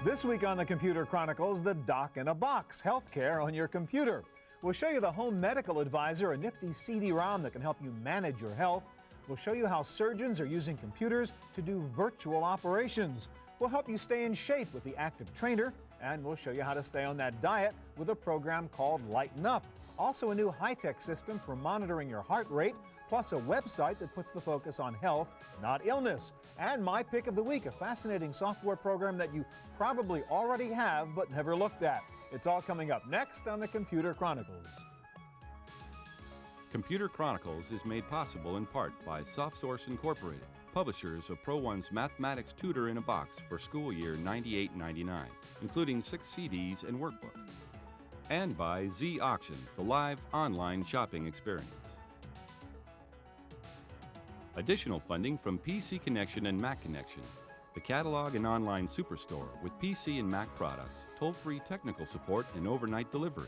This week on the Computer Chronicles, the Doc in a Box, healthcare on your computer. We'll show you the Home Medical Advisor, a nifty CD-ROM that can help you manage your health. We'll show you how surgeons are using computers to do virtual operations. We'll help you stay in shape with the Active Trainer, and we'll show you how to stay on that diet with a program called Lighten Up. Also a new high-tech system for monitoring your heart rate, plus a website that puts the focus on health, not illness. And my pick of the week, a fascinating software program that you probably already have but never looked at. It's all coming up next on the Computer Chronicles. Computer Chronicles is made possible in part by SoftSource Incorporated, publishers of Pro-One's Mathematics Tutor in a Box for school year 98-99, including 6 CDs and workbooks. And by Z Auction, the live online shopping experience. Additional funding from PC Connection and Mac Connection, the catalog and online superstore with PC and Mac products, toll-free technical support, and overnight delivery.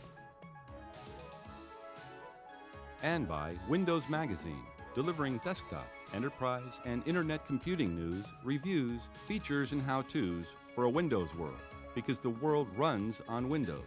And by Windows Magazine, delivering desktop, enterprise, and internet computing news, reviews, features, and how-tos for a Windows world, because the world runs on Windows.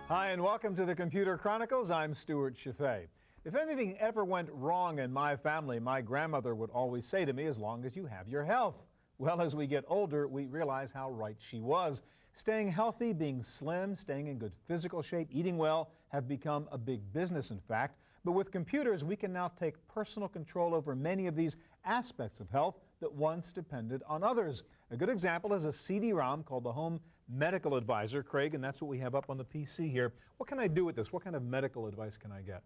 Hi, and welcome to the Computer Chronicles. I'm Stuart Chaffee. If anything ever went wrong in my family, my grandmother would always say to me, as long as you have your health. Well, as we get older, we realize how right she was. Staying healthy, being slim, staying in good physical shape, eating well have become a big business, in fact. But with computers, we can now take personal control over many of these aspects of health that once depended on others. A good example is a CD-ROM called the Home Medical Advisor, Craig, and that's what we have up on the PC here. What can I do with this? What kind of medical advice can I get?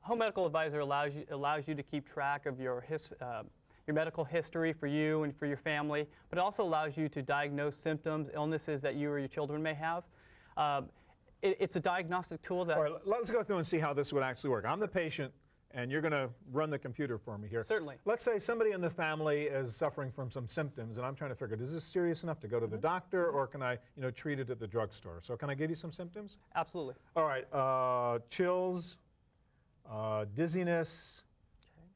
Home Medical Advisor allows you to keep track of your medical history for you and for your family, but it also allows you to diagnose symptoms, illnesses that you or your children may have. It's a diagnostic tool that... All right, let's go through and see how this would actually work. I'm the patient, and you're going to run the computer for me here. Certainly. Let's say somebody in the family is suffering from some symptoms, and I'm trying to figure, is this serious enough to go to the doctor, or can I, treat it at the drugstore? So can I give you some symptoms? Absolutely. All right, chills, dizziness,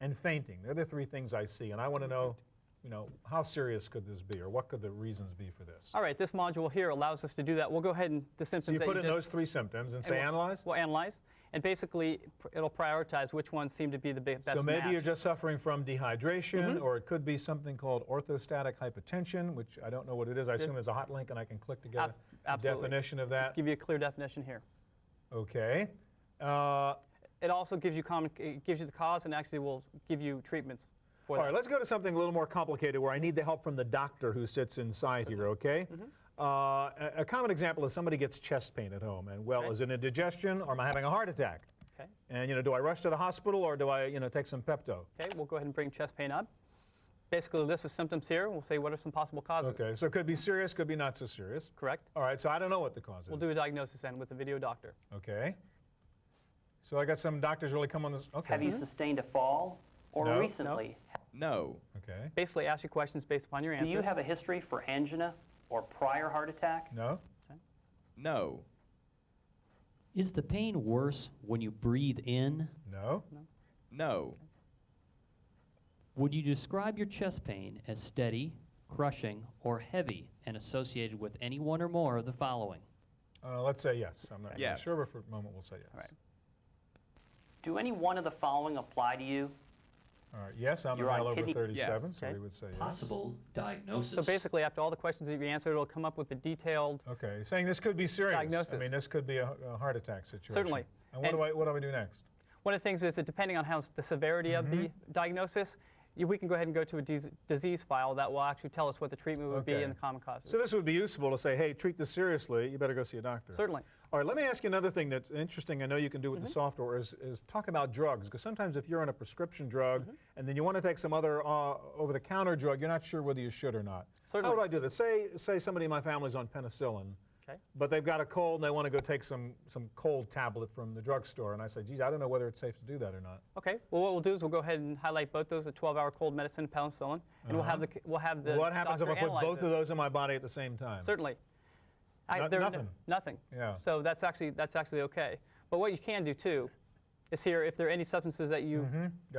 and fainting. They're the 3 things I see, and I want to know, how serious could this be, or what could the reasons be for this? All right, this module here allows us to do that. We'll go ahead and the symptoms so you put in those 3 symptoms and say analyze? We'll analyze, and basically it'll prioritize which ones seem to be the best So maybe match. you're just suffering from dehydration, or it could be something called orthostatic hypotension, which I don't know what it is. I assume there's a hot link and I can click to get a definition of that. Give you a clear definition here. Okay. It also gives you the cause and actually will give you treatments for that. All right, let's go to something a little more complicated where I need the help from the doctor who sits inside here, okay? A common example is somebody gets chest pain at home, and is it indigestion or am I having a heart attack? Okay. And do I rush to the hospital or do I take some Pepto? Okay, we'll go ahead and bring chest pain up. Basically, a list of symptoms here. We'll say what are some possible causes. Okay, so it could be serious, could be not so serious. Correct. All right, so I don't know what the cause is. We'll do a diagnosis then with a video doctor. Okay. So I got some doctors really come on this. Okay. Have you sustained a fall or recently? No. Okay. Basically, ask you questions based upon your answers. Do you have a history for angina or prior heart attack? No. Okay. No. Is the pain worse when you breathe in? No. No. Would you describe your chest pain as steady, crushing, or heavy and associated with any one or more of the following? Let's say yes. I'm not Yes. sure, but for a moment we'll say yes. All right. Do any one of the following apply to you? All right. Yes, I'm a You're on male over kidney- 37, Yes. so Okay. we would say yes. Possible diagnosis. So basically, after all the questions that you answered, it'll come up with the detailed Okay, saying this could be serious. diagnosis. I mean, this could be a heart attack situation. Certainly. And what do I do next? One of the things is that depending on the severity of the diagnosis, we can go ahead and go to a disease file that will actually tell us what the treatment would be Okay. and the common causes. So this would be useful to say, hey, treat this seriously, you better go see a doctor. Certainly. All right, let me ask you another thing that's interesting I know you can do with the software is talk about drugs. Because sometimes if you're on a prescription drug and then you want to take some other over-the-counter drug, you're not sure whether you should or not. Certainly. How would I do this? Say somebody in my family's on penicillin, Okay. but they've got a cold and they want to go take some cold tablet from the drugstore. And I say, geez, I don't know whether it's safe to do that or not. Okay. Well, what we'll do is we'll go ahead and highlight both those: the 12-hour cold medicine, penicillin, and we'll have the What happens if doctor I put analyze both it. of those in my body at the same time? Certainly. Nothing. Nothing. Yeah. So that's actually okay. But what you can do too is here. If there are any substances that you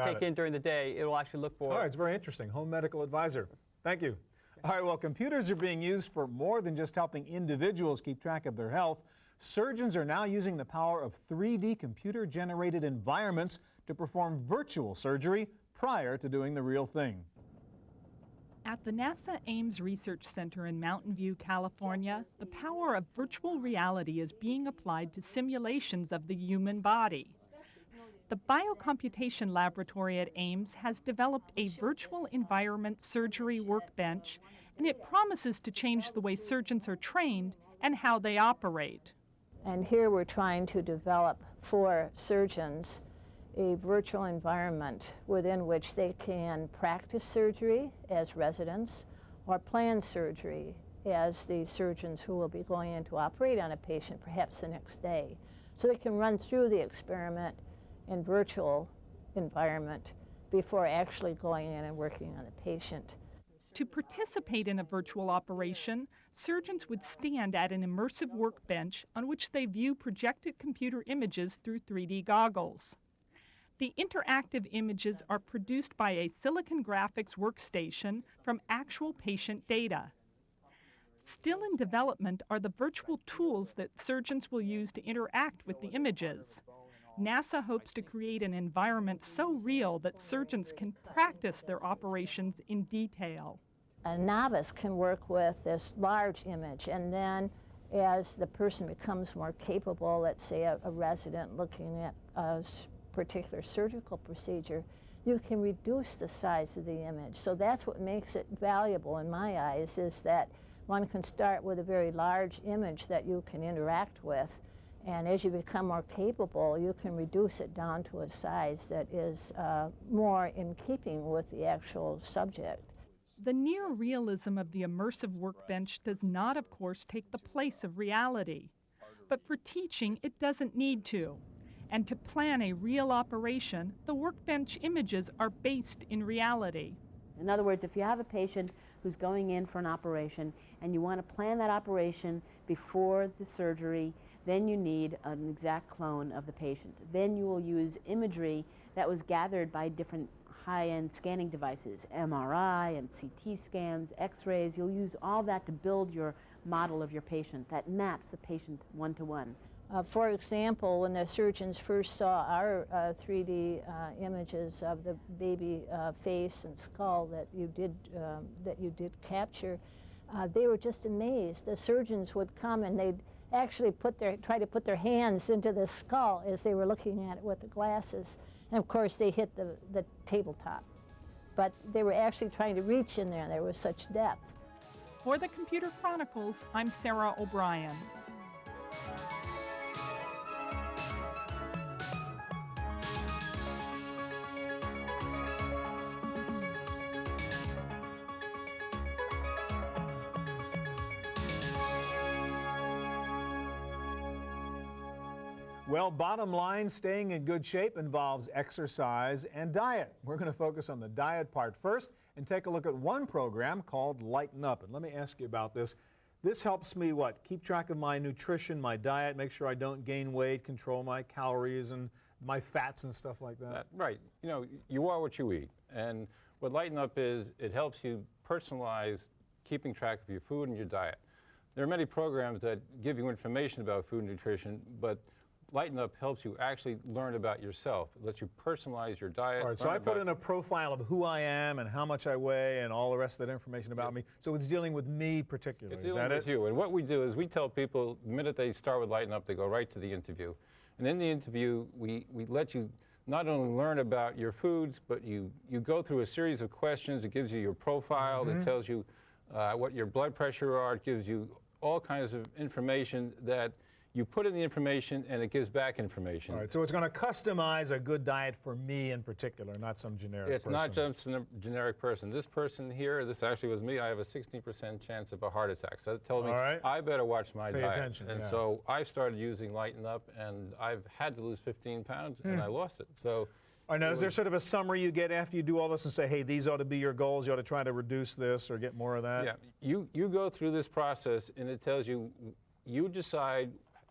take in during the day, it will actually look for. All right, it's very interesting. Home medical advisor. Thank you. All right, well, computers are being used for more than just helping individuals keep track of their health. Surgeons are now using the power of 3D computer-generated environments to perform virtual surgery prior to doing the real thing. At the NASA Ames Research Center in Mountain View, California, the power of virtual reality is being applied to simulations of the human body. The Biocomputation Laboratory at Ames has developed a virtual environment surgery workbench, and it promises to change the way surgeons are trained and how they operate. And here we're trying to develop for surgeons a virtual environment within which they can practice surgery as residents or plan surgery as the surgeons who will be going in to operate on a patient perhaps the next day. So they can run through the experiment in virtual environment before actually going in and working on a patient. To participate in a virtual operation, surgeons would stand at an immersive workbench on which they view projected computer images through 3D goggles. The interactive images are produced by a Silicon Graphics workstation from actual patient data. Still in development are the virtual tools that surgeons will use to interact with the images. NASA hopes to create an environment so real that surgeons can practice their operations in detail. A novice can work with this large image, and then as the person becomes more capable, let's say a resident looking at a particular surgical procedure, you can reduce the size of the image. So that's what makes it valuable in my eyes, is that one can start with a very large image that you can interact with, and as you become more capable, you can reduce it down to a size that is more in keeping with the actual subject. The near realism of the immersive workbench does not, of course, take the place of reality. But for teaching, it doesn't need to. And to plan a real operation, the workbench images are based in reality. In other words, if you have a patient who's going in for an operation and you want to plan that operation before the surgery, then you need an exact clone of the patient. Then you will use imagery that was gathered by different high-end scanning devices, MRI and CT scans, X-rays. You'll use all that to build your model of your patient that maps the patient one-to-one. For example, when the surgeons first saw our 3D images of the baby face and skull that you did capture, they were just amazed. The surgeons would come and they'd actually try to put their hands into the skull as they were looking at it with the glasses. And of course, they hit the tabletop. But they were actually trying to reach in there. There was such depth. For the Computer Chronicles, I'm Sarah O'Brien. Well, bottom line, staying in good shape involves exercise and diet. We're going to focus on the diet part first and take a look at one program called Lighten Up. And let me ask you about this. This helps me, what, keep track of my nutrition, my diet, make sure I don't gain weight, control my calories and my fats and stuff like that? Right. You know, you are what you eat. And what Lighten Up is, it helps you personalize keeping track of your food and your diet. There are many programs that give you information about food and nutrition, but Lighten Up helps you actually learn about yourself. It lets you personalize your diet. All right, so I put in a profile of who I am and how much I weigh and all the rest of that information about me. So it's dealing with me particularly. It's dealing with you. And what we do is we tell people the minute they start with Lighten Up, they go right to the interview. And in the interview, we let you not only learn about your foods, but you go through a series of questions. It gives you your profile. It tells you what your blood pressure are. It gives you all kinds of information that you put in the information and it gives back information. All right, so it's going to customize a good diet for me in particular, not some generic person. It's not just a generic person. This person here, this actually was me, I have a 16% chance of a heart attack. So that tells me I better watch my diet. Pay attention, and so I started using Lighten Up, and I've had to lose 15 pounds, and I lost it. So. All right, now, is there sort of a summary you get after you do all this and say, hey, these ought to be your goals, you ought to try to reduce this or get more of that? Yeah, you go through this process, and it tells you, you decide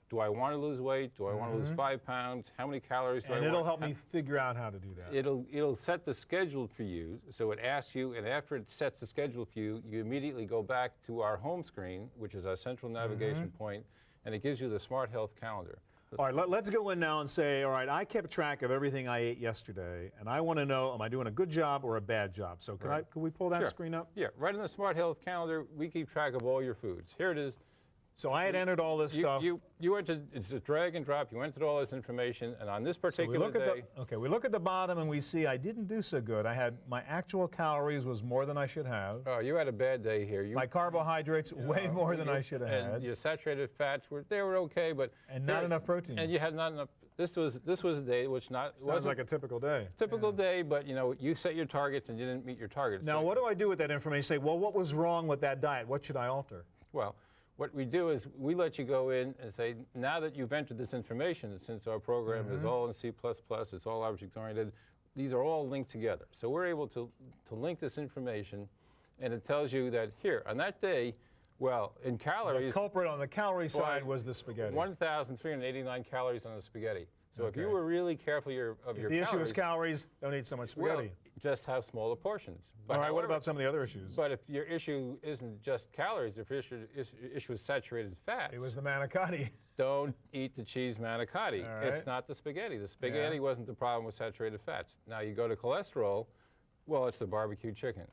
do I want to lose weight? Do I want to lose 5 pounds? How many calories do I want? And it'll help me figure out how to do that. It'll set the schedule for you. So it asks you, and after it sets the schedule for you, you immediately go back to our home screen, which is our central navigation point, and it gives you the Smart Health Calendar. All right, let's go in now and say, all right, I kept track of everything I ate yesterday, and I want to know, am I doing a good job or a bad job? So could we pull that screen up? Yeah, right in the Smart Health Calendar, we keep track of all your foods. Here it is. So I had entered all this stuff. You went to, it's a drag and drop, you entered all this information, and on this particular day. We look at the bottom and we see I didn't do so good. I had, my actual calories was more than I should have. Oh, you had a bad day here. My carbohydrates, way more than I should have had. And your saturated fats, were okay, but. And not enough protein. And you had not enough, this was a day which Sounds like a typical day. Typical day, but you set your targets and you didn't meet your targets. Now, what do I do with that information? Say, well, what was wrong with that diet? What should I alter? Well, what we do is we let you go in and say, now that you've entered this information, since our program is all in C++, it's all object-oriented, these are all linked together. So we're able to link this information, and it tells you that here, on that day, well, in calories... The culprit on the calorie side was the spaghetti. 1,389 calories on the spaghetti. So if you were really careful of your calories... The issue is calories, don't eat so much spaghetti. Well, just have smaller portions. But all right, what about some of the other issues? But if your issue isn't just calories, if your issue is saturated fats... It was the manicotti. Don't eat the cheese manicotti. Right. It's not the spaghetti. The spaghetti wasn't the problem with saturated fats. Now you go to cholesterol, well, it's the barbecue chicken.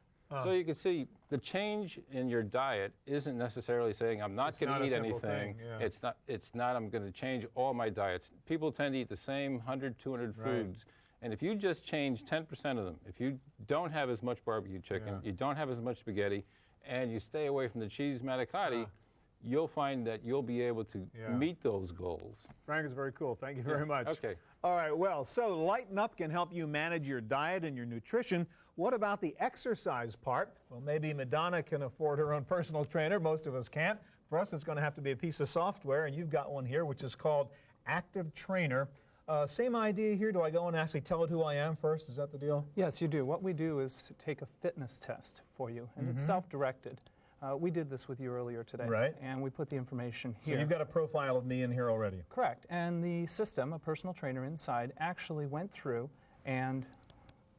So you can see the change in your diet isn't necessarily saying I'm not going to eat anything. It's not I'm going to change all my diets. People tend to eat the same 100, 200 foods. And if you just change 10% of them, if you don't have as much barbecue chicken, you don't have as much spaghetti, and you stay away from the cheese manicotti, you'll find that you'll be able to meet those goals. Frank, it's very cool. Thank you very much. Okay. All right, well, so Lighten Up can help you manage your diet and your nutrition. What about the exercise part? Well, maybe Madonna can afford her own personal trainer. Most of us can't. For us, it's going to have to be a piece of software, and you've got one here, which is called Active Trainer. Same idea here. Do I go and actually tell it who I am first? Is that the deal? Yes, you do. What we do is to take a fitness test for you, and it's self-directed. We did this with you earlier today, and we put the information here. So you've got a profile of me in here already. Correct. And the system, a personal trainer inside, actually went through and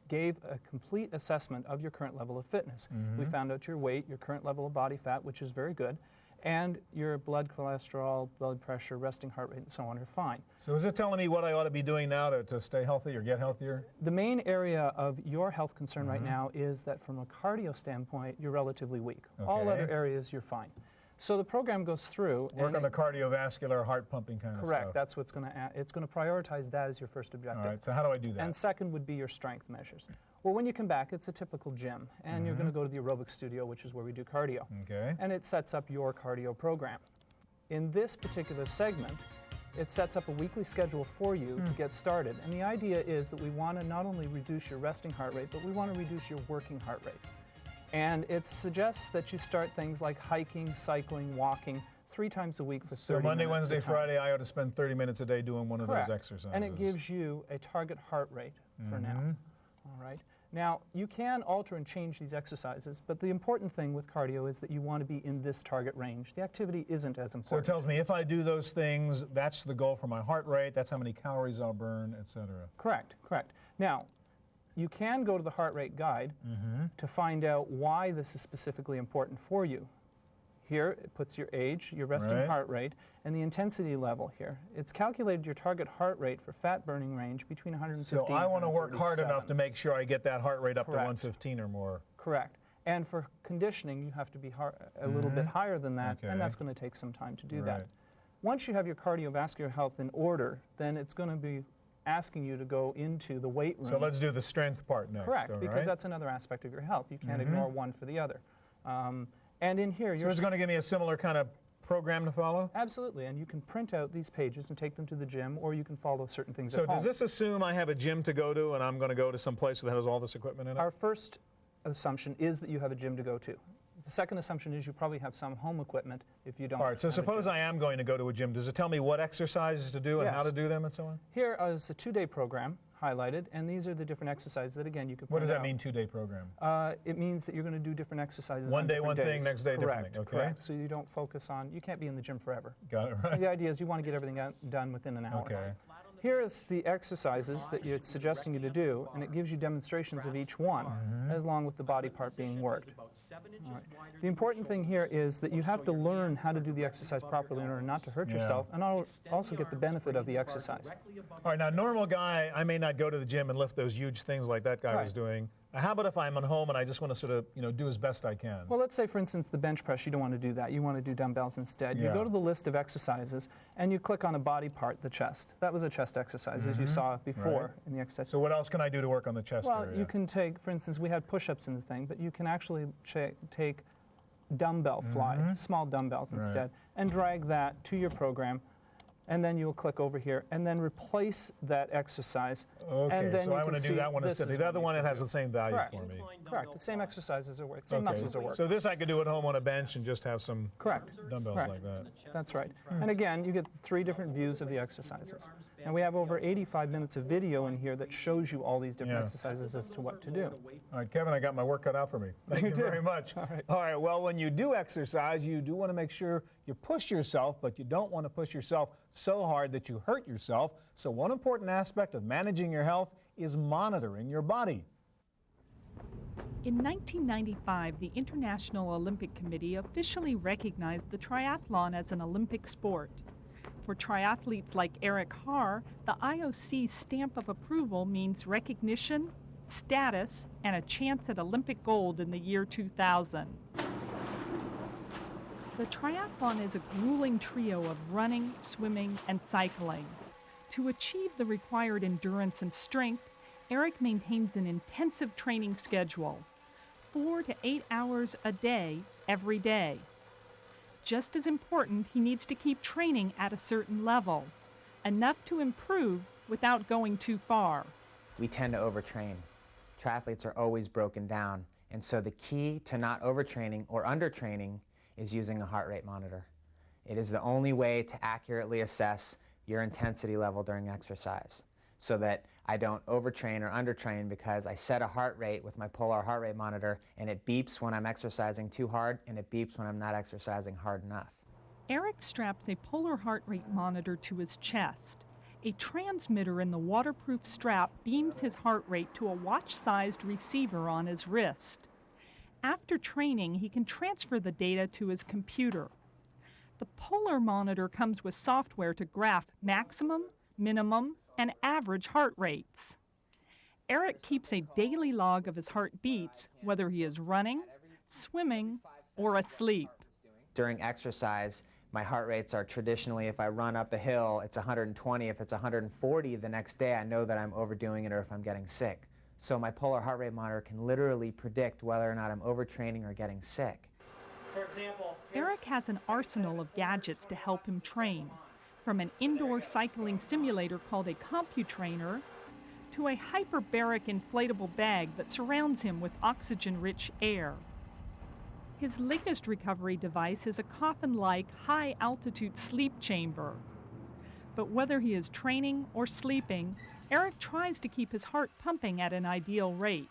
gave a complete assessment of your current level of fitness. We found out your weight, your current level of body fat, which is very good, and your blood cholesterol, blood pressure, resting heart rate, and so on are fine. So is it telling me what I ought to be doing now to stay healthy or get healthier? The main area of your health concern right now is that from a cardio standpoint, you're relatively weak. All other areas, you're fine. So the program goes through. Work on the cardiovascular, heart pumping kind of stuff. Correct. That's what's going to, it's going to prioritize that as your first objective. All right, so how do I do that? And second would be your strength measures. Well, when you come back, it's a typical gym, and you're going to go to the aerobic studio, which is where we do cardio. Okay. And it sets up your cardio program. In this particular segment, it sets up a weekly schedule for you to get started. And the idea is that we want to not only reduce your resting heart rate, but we want to reduce your working heart rate. And it suggests that you start things like hiking, cycling, walking 3 times a week for 30 minutes. So Monday, Wednesday, Friday, I ought to spend 30 minutes a day doing one of those exercises. And it gives you a target heart rate for now. All right. Now, you can alter and change these exercises, but the important thing with cardio is that you want to be in this target range. The activity isn't as important. So it tells me if I do those things, that's the goal for my heart rate, that's how many calories I'll burn, etc. Correct, correct. Now, you can go to the heart rate guide to find out why this is specifically important for you. Here, it puts your age, your resting heart rate, and the intensity level here. It's calculated your target heart rate for fat burning range between 115 and 137. So I want to work hard enough to make sure I get that heart rate up to 115 or more. Correct. And for conditioning, you have to be a little bit higher than that, and that's going to take some time to do that. Once you have your cardiovascular health in order, then it's going to be asking you to go into the weight room. So let's do the strength part next. Correct, because that's another aspect of your health. You can't ignore one for the other. And in here, so it's going to give me a similar kind of program to follow? Absolutely, and you can print out these pages and take them to the gym, or you can follow certain things at home. So does this assume I have a gym to go to and I'm going to go to some place that has all this equipment in it? Our first assumption is that you have a gym to go to. The second assumption is you probably have some home equipment if you don't. All right, so suppose I am going to go to a gym. Does it tell me what exercises to do and how to do them and so on? Here is a 2-day program, highlighted, and these are the different exercises that, again, you could What does print that out. mean, 2-day program? It means that you're going to do different exercises One on day, different one days. thing, next day, different thing. Okay. Correct. So you don't focus on, you can't be in the gym forever. Got it right. The idea is you want to get everything done within an hour. Okay. Here is the exercises that it's suggesting you to do, and it gives you demonstrations of each one, along with the body part being worked. All right. The important thing here is that you have to learn how to do the exercise properly in order not to hurt yourself, and also get the benefit of the exercise. All right, now, normal guy, I may not go to the gym and lift those huge things like that guy was doing. How about if I'm at home and I just want to sort of, do as best I can? Well, let's say, for instance, the bench press, you don't want to do that. You want to do dumbbells instead. You go to the list of exercises, and you click on a body part, the chest. That was a chest exercise, as you saw before in the exercise. So what else can I do to work on the chest area? Well, you can take, for instance, we had push-ups in the thing, but you can actually take dumbbell fly, small dumbbells instead, and drag that to your program. And then you'll click over here and then replace that exercise. Okay, and then so I want to do that one instead. The other one, it has the same value for me. Correct. The same exercises are worked, same muscles are worked. So this I could do at home on a bench and just have some dumbbells like that. That's right. And again, you get 3 different views of the exercises. And we have over 85 minutes of video in here that shows you all these different exercises as to what to do. All right, Kevin, I got my work cut out for me. Thank you very much. All right, well, when you do exercise, you do want to make sure you push yourself, but you don't want to push yourself so hard that you hurt yourself. So one important aspect of managing your health is monitoring your body. In 1995, the International Olympic Committee officially recognized the triathlon as an Olympic sport. For triathletes like Eric Haar, the IOC stamp of approval means recognition, status, and a chance at Olympic gold in the year 2000. The triathlon is a grueling trio of running, swimming, and cycling. To achieve the required endurance and strength, Eric maintains an intensive training schedule, 4 to 8 hours a day, every day. Just as important, he needs to keep training at a certain level, enough to improve without going too far. We tend to overtrain. Triathletes are always broken down, and so the key to not overtraining or undertraining is using a heart rate monitor. It is the only way to accurately assess your intensity level during exercise, so that I don't overtrain or undertrain because I set a heart rate with my polar heart rate monitor and it beeps when I'm exercising too hard and it beeps when I'm not exercising hard enough. Eric straps a polar heart rate monitor to his chest. A transmitter in the waterproof strap beams his heart rate to a watch-sized receiver on his wrist. After training, he can transfer the data to his computer. The polar monitor comes with software to graph maximum, minimum, and average heart rates. Eric keeps a daily log of his heartbeats, whether he is running, swimming, or asleep. During exercise, my heart rates are traditionally, if I run up a hill, it's 120. If it's 140 the next day, I know that I'm overdoing it or if I'm getting sick. So my polar heart rate monitor can literally predict whether or not I'm overtraining or getting sick. For example, Eric has an arsenal of gadgets to help him train, from an indoor cycling simulator called a CompuTrainer to a hyperbaric inflatable bag that surrounds him with oxygen-rich air. His latest recovery device is a coffin-like high-altitude sleep chamber. But whether he is training or sleeping, Eric tries to keep his heart pumping at an ideal rate.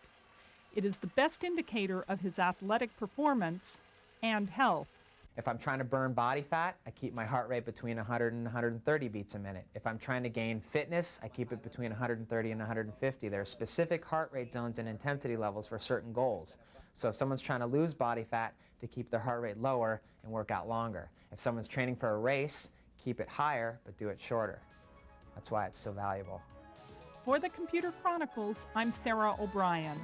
It is the best indicator of his athletic performance and health. If I'm trying to burn body fat, I keep my heart rate between 100 and 130 beats a minute. If I'm trying to gain fitness, I keep it between 130 and 150. There are specific heart rate zones and intensity levels for certain goals. So if someone's trying to lose body fat, they keep their heart rate lower and work out longer. If someone's training for a race, keep it higher, but do it shorter. That's why it's so valuable. For the Computer Chronicles, I'm Sarah O'Brien.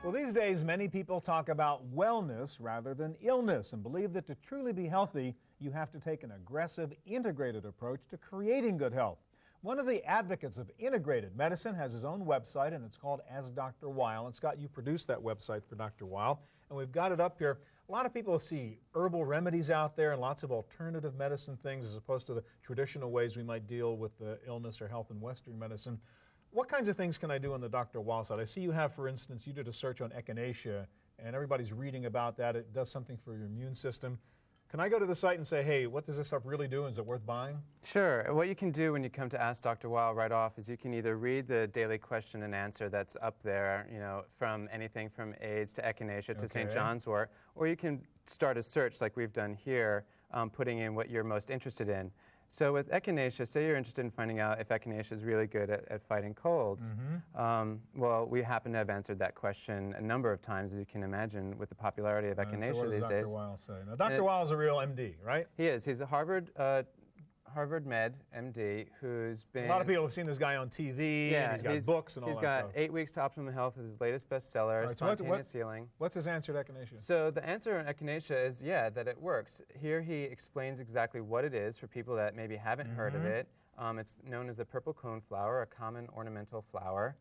Well, these days, many people talk about wellness rather than illness and believe that to truly be healthy, you have to take an aggressive, integrated approach to creating good health. One of the advocates of integrated medicine has his own website, and it's called As Dr. Weil. And Scott, you produced that website for Dr. Weil, and we've got it up here. A lot of people see herbal remedies out there and lots of alternative medicine things as opposed to the traditional ways we might deal with the illness or health in Western medicine. What kinds of things can I do on the Dr. Weil side? I see you have, for instance, you did a search on echinacea, and everybody's reading about that. It does something for your immune system. Can I go to the site and say, hey, what does this stuff really do? Is it worth buying? Sure. What you can do when you come to Ask Dr. Weil right off is you can either read the daily question and answer that's up there, you know, from anything from AIDS to echinacea to St. John's wort, or you can start a search like we've done here, putting in what you're most interested in. So with echinacea, say you're interested in finding out if echinacea is really good at fighting colds. Well, we happen to have answered that question a number of times, as you can imagine, with the popularity of echinacea so what these does days. Dr. Weil say? Now, Dr. Weil is a real MD, right? He is. He's a Harvard Med MD who's been... A lot of people have seen this guy on TV, and he's got books and all that stuff. He's got 8 Weeks to Optimum Health is his latest bestseller, Spontaneous Healing. What's his answer to echinacea? So the answer on echinacea is, that it works. Here he explains exactly what it is for people that maybe haven't heard of it. It's known as the purple coneflower, a common ornamental flower.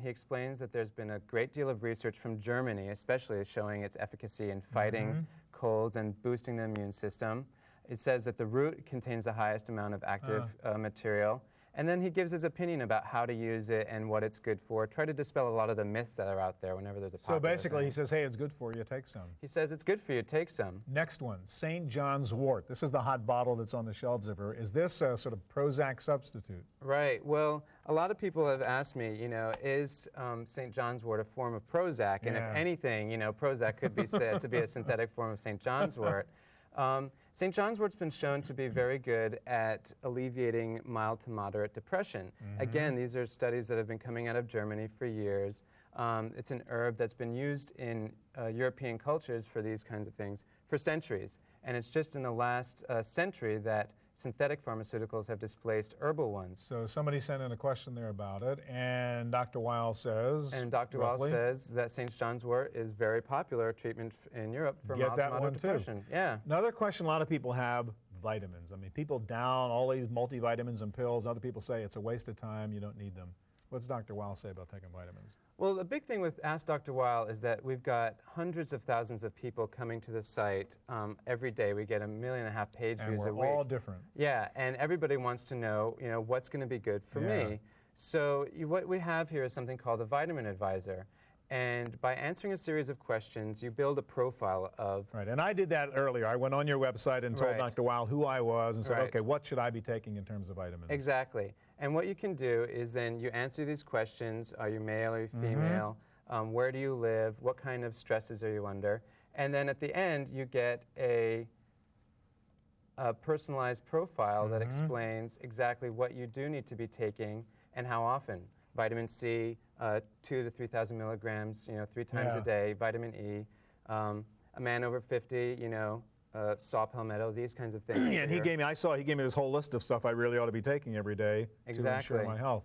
He explains that there's been a great deal of research from Germany, especially showing its efficacy in fighting colds and boosting the immune system. It says that the root contains the highest amount of active material. And then he gives his opinion about how to use it and what it's good for. Try to dispel a lot of the myths that are out there whenever there's a popular So basically thing. he says, hey, it's good for you, take some. He says it's good for you, take some. Next one, St. John's wort. This is the hot bottle that's on the shelves everywhere. Is this a sort of Prozac substitute? Right. Well, a lot of people have asked me, is St. John's wort a form of Prozac? And if anything, Prozac could be said to be a synthetic form of St. John's wort. St. John's wort's been shown to be very good at alleviating mild to moderate depression. Again, these are studies that have been coming out of Germany for years. It's an herb that's been used in European cultures for these kinds of things for centuries. And it's just in the last century that synthetic pharmaceuticals have displaced herbal ones. So somebody sent in a question there about it, and Dr. Weil says... And Dr. Weil says that St. John's wort is very popular treatment in Europe for mild to moderate depression. Yeah. Another question a lot of people have, vitamins. I mean, people down all these multivitamins and pills. Other people say it's a waste of time, you don't need them. What's Dr. Weil say about taking vitamins? Well, the big thing with Ask Dr. Weil is that we've got hundreds of thousands of people coming to the site every day. We get 1.5 million page views a week. And we're all different. Yeah, and everybody wants to know, what's going to be good for me. So what we have here is something called the Vitamin Advisor. And by answering a series of questions, you build a profile of... Right, and I did that earlier. I went on your website and told Dr. Weil who I was and said, okay, what should I be taking in terms of vitamins? Exactly. And what you can do is then you answer these questions. Are you male? Are you female? Where do you live? What kind of stresses are you under? And then at the end, you get a personalized profile that explains exactly what you do need to be taking and how often. Vitamin C, 2,000 to 3,000 milligrams, 3 times a day. Vitamin E, a man over 50, saw palmetto, these kinds of things. And he gave me this whole list of stuff I really ought to be taking every day to ensure my health.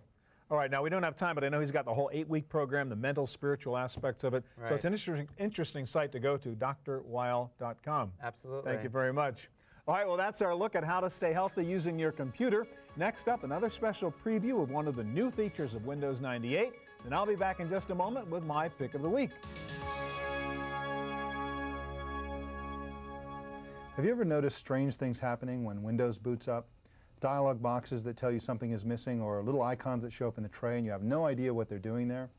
All right, now we don't have time, but I know he's got the whole 8-week program, the mental, spiritual aspects of it. So it's an interesting site to go to, drweil.com. Absolutely. Thank you very much. All right, well, that's our look at how to stay healthy using your computer. Next up, another special preview of one of the new features of Windows 98. And I'll be back in just a moment with my pick of the week. Have you ever noticed strange things happening when Windows boots up? Dialog boxes that tell you something is missing, or little icons that show up in the tray and you have no idea what they're doing there?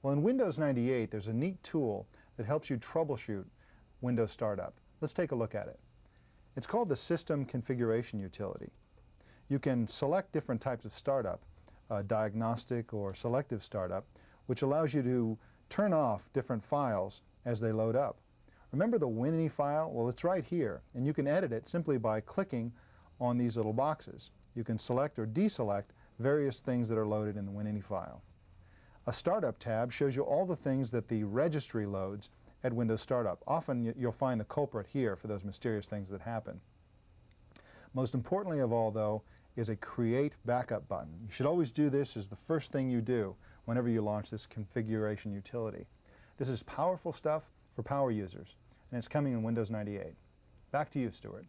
Well, in Windows 98, there's a neat tool that helps you troubleshoot Windows startup. Let's take a look at it. It's called the System Configuration Utility. You can select different types of startup, diagnostic or selective startup, which allows you to turn off different files as they load up. Remember the WinAny file? Well, it's right here, and you can edit it simply by clicking on these little boxes. You can select or deselect various things that are loaded in the WinAny file. A Startup tab shows you all the things that the registry loads at Windows Startup. Often you'll find the culprit here for those mysterious things that happen. Most importantly of all, though, is a Create Backup button. You should always do this as the first thing you do whenever you launch this configuration utility. This is powerful stuff for power users, and it's coming in Windows 98. Back to you, Stuart.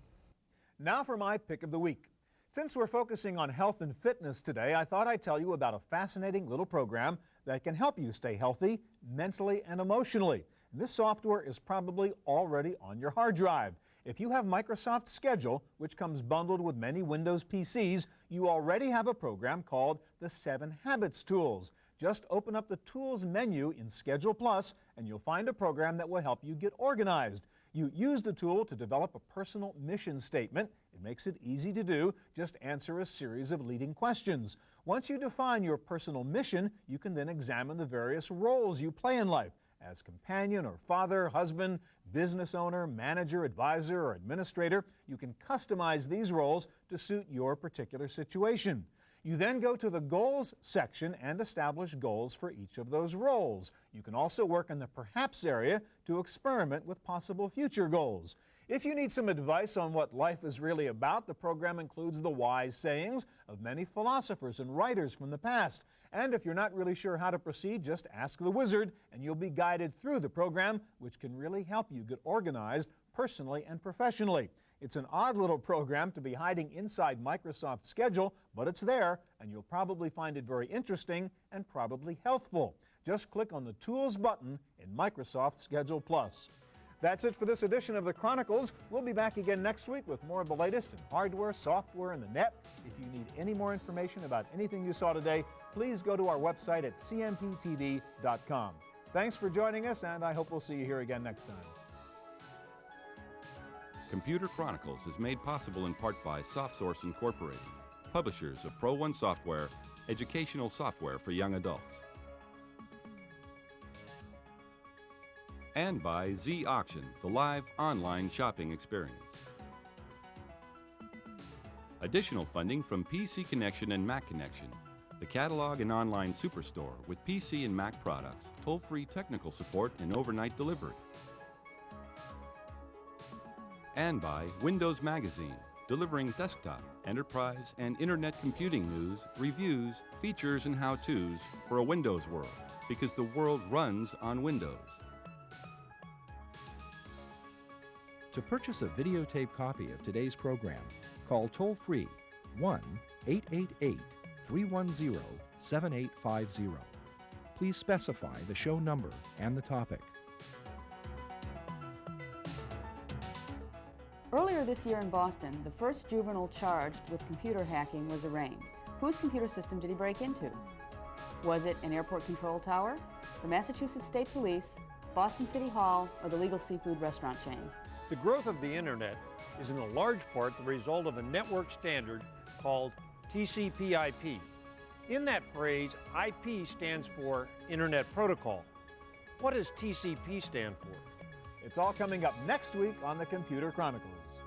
Now for my pick of the week. Since we're focusing on health and fitness today, I thought I'd tell you about a fascinating little program that can help you stay healthy mentally and emotionally. And this software is probably already on your hard drive. If you have Microsoft Schedule, which comes bundled with many Windows PCs, you already have a program called the 7 Habits Tools. Just open up the Tools menu in Schedule Plus, and you'll find a program that will help you get organized. You use the tool to develop a personal mission statement. It makes it easy to do. Just answer a series of leading questions. Once you define your personal mission, you can then examine the various roles you play in life as companion or father, husband, business owner, manager, advisor, or administrator. You can customize these roles to suit your particular situation. You then go to the Goals section and establish goals for each of those roles. You can also work in the Perhaps area to experiment with possible future goals. If you need some advice on what life is really about, the program includes the wise sayings of many philosophers and writers from the past. And if you're not really sure how to proceed, just ask the wizard and you'll be guided through the program, which can really help you get organized personally and professionally. It's an odd little program to be hiding inside Microsoft Schedule, but it's there, and you'll probably find it very interesting and probably helpful. Just click on the Tools button in Microsoft Schedule Plus. That's it for this edition of the Chronicles. We'll be back again next week with more of the latest in hardware, software, and the net. If you need any more information about anything you saw today, please go to our website at cmptv.com. Thanks for joining us, and I hope we'll see you here again next time. Computer Chronicles is made possible in part by SoftSource Incorporated, publishers of Pro One software, educational software for young adults. And by Z Auction, the live online shopping experience. Additional funding from PC Connection and Mac Connection, the catalog and online superstore with PC and Mac products, toll-free technical support, and overnight delivery. And by Windows Magazine, delivering desktop, enterprise, and internet computing news, reviews, features, and how-tos for a Windows world, because the world runs on Windows. To purchase a videotape copy of today's program, call toll-free 1-888-310-7850. Please specify the show number and the topic. Earlier this year in Boston, the first juvenile charged with computer hacking was arraigned. Whose computer system did he break into? Was it an airport control tower, the Massachusetts State Police, Boston City Hall, or the legal seafood restaurant chain? The growth of the Internet is in a large part the result of a network standard called TCP/IP. In that phrase, IP stands for Internet Protocol. What does TCP stand for? It's all coming up next week on the Computer Chronicles.